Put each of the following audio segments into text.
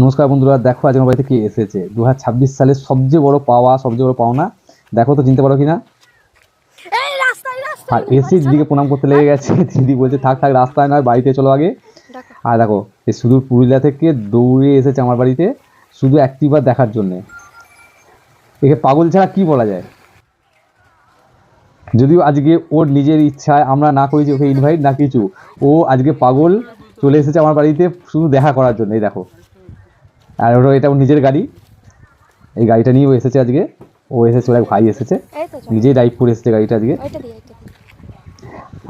নমস্কার বন্ধুরা, দেখো আজ আমার বাড়িতে কে এসেছে। 2026 সালের সবচেয়ে বড় পাওয়া, সবচেয়ে বড় পাওনা। দেখো তো চিনতে পারো কিনা। আর এসে দিদিকে প্রণাম করতে লেগে গেছে। দিদি বলছে থাক থাক, রাস্তায় নয়, বাড়িতে চলো আগে। আর দেখো এই সুদূর পুরুলিয়া থেকে দৌড়ে এসেছে আমার বাড়িতে শুধু একটিবার দেখার জন্যে। একে পাগল ছাড়া কি বলা যায়। যদিও আজকে ওর নিজের ইচ্ছায় আমরা না করেছি ওকে ইনভাইট না কিছু, ও আজকে পাগল চলে এসেছে আমার বাড়িতে শুধু দেখা করার জন্য। এই দেখো, আর ওর এটা ওর নিজের গাড়ি, এই গাড়িটা নিয়ে ও এসেছে আজকে। ও এসেছে, ওর এক ভাই এসেছে, নিজেই ড্রাইভ করে এসেছে গাড়িটা আজকে।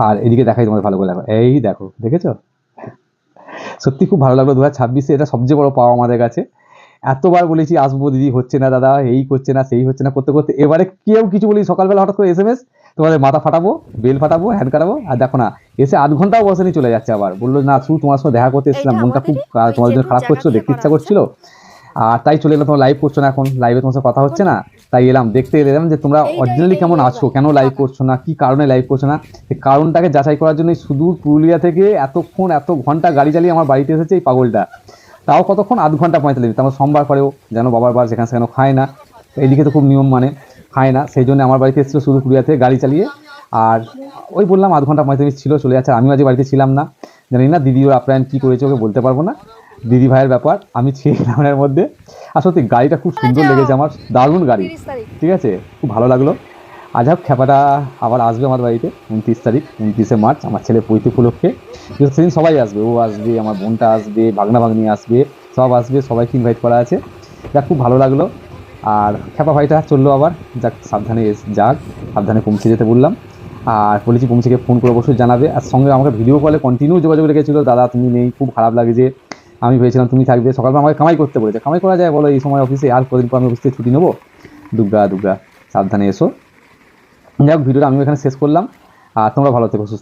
আর এদিকে দেখাই তোমাদের ভালো করে, দেখো এই দেখো, দেখেছো? সত্যি খুব ভালো লাগলো। 2026-এ এটা সবচেয়ে বড় পাওয়া আমাদের কাছে। এতবার বলেছি আসবো দিদি, হচ্ছে না দাদা, এই করছে না সেই হচ্ছে না করতে করতে এবারে কেউ কিছু বলি, সকালবেলা হঠাৎ করে SMS, তোমাদের মাথা ফাটাবো, বেল ফাটাবো, হ্যান্ড কাটাবো। আর দেখো না, এসে আধ ঘন্টাও বসেনি, চলে যাচ্ছে। আবার বললো না শুধু তোমার সঙ্গে দেখা করতে এসেছিলাম, মনটা খুব তোমাদের জন্য খারাপ করছিল, দেখতে ইচ্ছা করছিল। আর তাই চলে এলাম। তোমার লাইভ করছো না এখন, লাইভে তোমার সাথে কথা হচ্ছে না, তাই এলাম দেখতে এলাম যে তোমরা অরিজিনালি কেমন আছো, কেন লাইভ করছো না, কি কারণে লাইভ করছো না। এই কারণটাকে যাচাই করার জন্য সুদূর পুরুলিয়া থেকে এতক্ষণ এত ঘন্টা গাড়ি চালিয়ে আমার বাড়িতে এসেছে এই পাগলটা। তাও কতক্ষণ, আধ ঘন্টা 45 মিনিট। আমার সোমবার করেও যেন বাবার বার যেখানে সেখানে খায় না, এইদিকে তো খুব নিয়ম মানে খায় না, সেই জন্য আমার বাড়িতে এসেছিলো শুধু পুরুলিয়া থেকে গাড়ি চালিয়ে। আর ওই বললাম আধ ঘন্টা 45 মিনিট ছিল, চলে যাচ্ছে। আমিও আজ বাড়িতে ছিলাম না, জানি না দিদি ওর আপ্যায়ন কী করেছে, ওকে বলতে পারবো না, দিদি ভাইয়ের ব্যাপার। আমি ছিলাম এর মধ্যে। আর সত্যি গাড়িটা খুব সুন্দর লেগেছে আমার, দারুণ গাড়ি, ঠিক আছে, খুব ভালো লাগলো। আজ হোক খ্যাপাটা আবার আসবে আমার বাড়িতে 29 তারিখ, 29শে মার্চ, আমার ছেলে পৈতে উপলক্ষে। সেদিন সবাই আসবে, ও আসবে, আমার বোনটা আসবে, ভাগনা ভাগ্নি আসবে, সব আসবে, সবাইকে ইনভাইট করা আছে। যাক খুব ভালো লাগলো। আর খ্যাপা ভাইটা চললো আবার, যাক সাবধানে যাক, সাবধানে পৌঁছে যেতে বললাম। আর বলেছি পৌঁছেকে ফোন করে অবশ্যই জানাবে। আর সঙ্গে আমাকে ভিডিও কলে কন্টিনিউ যোগাযোগ রেখেছিল, দাদা তুমি নেই, খুব খারাপ লাগছে, আমি ভেবেছিলাম তুমি থাকবে। সকালবেলা আমাকে কামাই করতে বলেছে, কামাই করা যায় বলো এই সময় অফিসে? আর কদিন পর আমি অফিস থেকে ছুটি নেবো। দুর্গা দুর্গা, সাবধানে এসো। যাই হোক, ভিডিওটা আমি এখানে শেষ করলাম। আর তোমরা ভালো থেকো, সুস্থ।